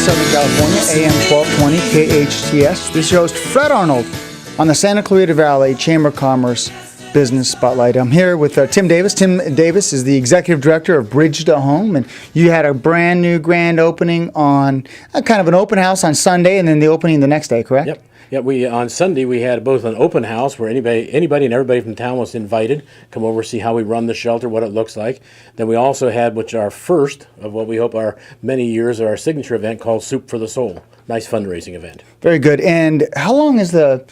Southern California, AM 1220, KHTS. This is your host, Fred Arnold, on the Santa Clarita Valley Chamber of Commerce Business Spotlight. I'm here with Tim Davis. Tim Davis is the Executive Director of Bridge to Home, and you had a brand new grand opening on kind of an open house on Sunday, and then the opening the next day, correct? Yep. Yeah, on Sunday we had both an open house where anybody and everybody from town was invited, come over, see how we run the shelter, what it looks like. Then we also had, which our first of what we hope are many years, our signature event called Soup for the Soul. Nice fundraising event. Very good. And how long is the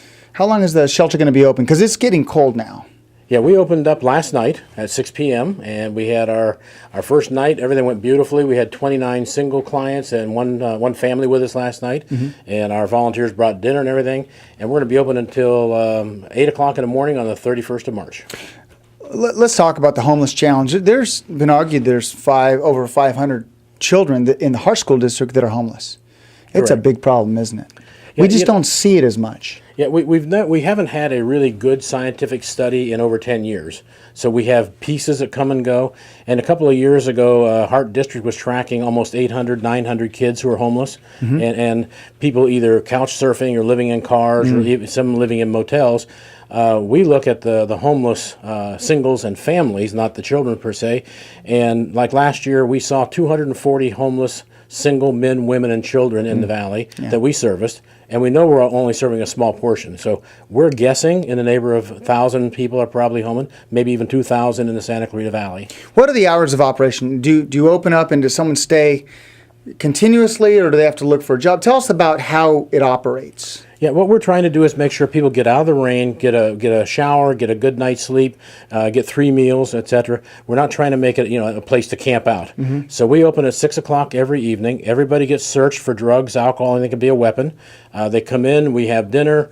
shelter going to be open? Because it's getting cold now. Yeah, we opened up last night at 6 p.m. and we had our first night. Everything went beautifully. We had 29 single clients and one family with us last night, and our volunteers brought dinner and everything. And we're going to be open until 8 o'clock in the morning on the 31st of March. Let's talk about the homeless challenge. There's been argued there's over 500 children in the Hart School District that are homeless. It's a big problem, isn't it? We just don't see it as much. Yeah, we haven't had a really good scientific study in over 10 years. So we have pieces that come and go. And a couple of years ago, Hart District was tracking almost 800, 900 kids who are homeless, and people either couch surfing or living in cars or even some living in motels. We look at the homeless singles and families, not the children per se. And like last year, we saw 240 homeless single men, women, and children in the valley that we serviced. And we know we're only serving a small portion. So we're guessing in the neighborhood of 1,000 people are probably homeless, maybe even 2,000 in the Santa Clarita Valley. What are the hours of operation? Do you open up and does someone stay continuously, or do they have to look for a job? Tell us about how it operates. Yeah, what we're trying to do is make sure people get out of the rain, get a shower, get a good night's sleep, get 3 meals, etc. We're not trying to make it a place to camp out. So we open at 6 o'clock every evening. Everybody gets searched for drugs, alcohol, anything can be a weapon. They come in, we have dinner,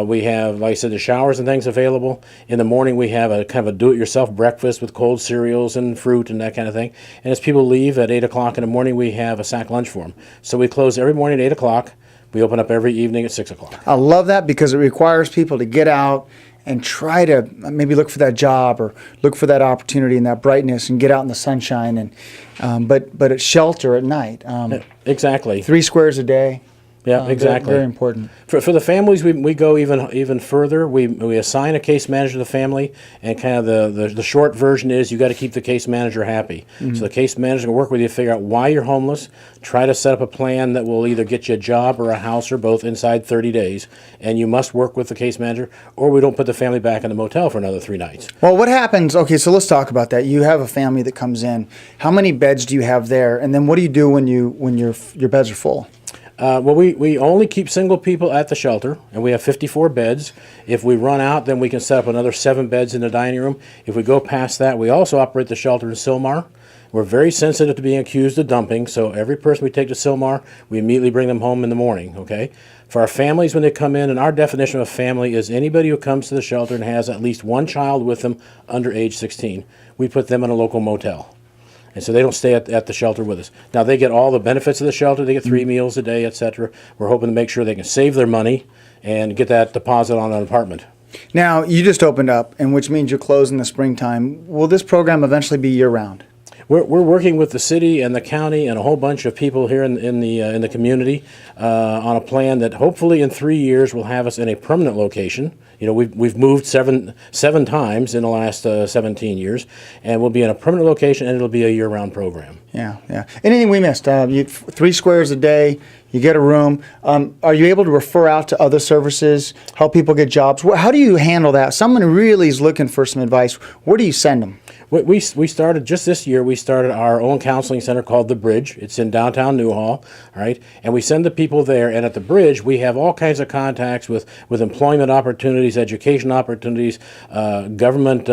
we have, like I said, the showers and things available. In the morning we have a kind of a do-it-yourself breakfast with cold cereals and fruit and that kind of thing. And as people leave at 8 o'clock in the morning, we have a sack lunch for them. So we close every morning at 8 o'clock. We open up every evening at 6 o'clock. I love that because it requires people to get out and try to maybe look for that job or look for that opportunity and that brightness and get out in the sunshine. And but at shelter at night. Exactly. 3 squares a day. Yeah, exactly. Very important. For the families, we go even further. We assign a case manager to the family, and kind of the short version is you got to keep the case manager happy. So the case manager will work with you to figure out why you're homeless, try to set up a plan that will either get you a job or a house or both inside 30 days, and you must work with the case manager, or we don't put the family back in the motel for another 3 nights. Well, what happens, okay, so let's talk about that. You have a family that comes in. How many beds do you have there, and then what do you do when your beds are full? Well, we only keep single people at the shelter, and we have 54 beds. If we run out, then we can set up another 7 beds in the dining room. If we go past that, we also operate the shelter in Sylmar. We're very sensitive to being accused of dumping, so every person we take to Sylmar, we immediately bring them home in the morning, okay? For our families when they come in, and our definition of a family is anybody who comes to the shelter and has at least one child with them under age 16. We put them in a local motel. And so they don't stay at the shelter with us. Now, they get all the benefits of the shelter. They get 3 meals a day, etc. We're hoping to make sure they can save their money and get that deposit on an apartment. Now, you just opened up, and which means you close in the springtime. Will this program eventually be year-round? We're working with the city and the county and a whole bunch of people here in the community on a plan that hopefully in 3 years will have us in a permanent location. We've moved seven times in the last 17 years, and we'll be in a permanent location, and it'll be a year-round program. Yeah. Anything we missed? 3 squares a day. You get a room. Are you able to refer out to other services, help people get jobs? How do you handle that? Someone who really is looking for some advice, where do you send them? We started just this year. We started our own counseling center called The Bridge. It's in downtown Newhall, all right? And we send the people there. And at The Bridge, we have all kinds of contacts with employment opportunities, education opportunities, government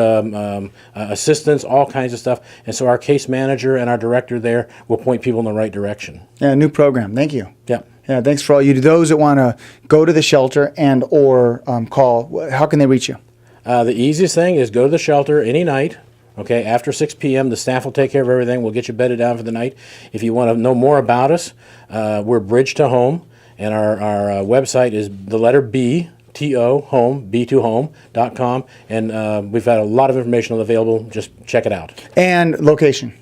assistance, all kinds of stuff. And so our case manager and our director there will point people in the right direction. Yeah, new program. Thank you. Yeah. Yeah, thanks for all you do. Those that want to go to the shelter and or call, how can they reach you? The easiest thing is go to the shelter any night. Okay, after 6 p.m., the staff will take care of everything. We'll get you bedded down for the night. If you want to know more about us, we're Bridge to Home, and our website is the letter B, T-O, home, B2home.com, and we've got a lot of information available. Just check it out. And location?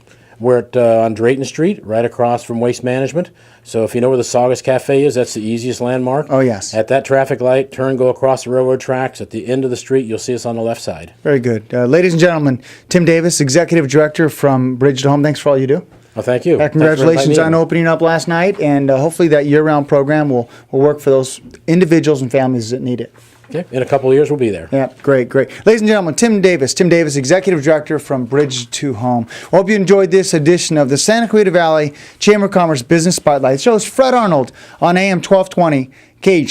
We're on Drayton Street, right across from Waste Management. So if you know where the Saugus Cafe is, that's the easiest landmark. Oh, yes. At that traffic light, turn, go across the railroad tracks. At the end of the street, you'll see us on the left side. Very good. Ladies and gentlemen, Tim Davis, Executive Director from Bridge to Home. Thanks for all you do. Well, thank you. Congratulations on opening up last night, and hopefully that year-round program will work for those individuals and families that need it. Okay. In a couple of years, we'll be there. Yeah, great. Ladies and gentlemen, Tim Davis, Executive Director from Bridge to Home. I hope you enjoyed this edition of the Santa Clarita Valley Chamber of Commerce Business Spotlight. It shows Fred Arnold on AM 1220 KHTS.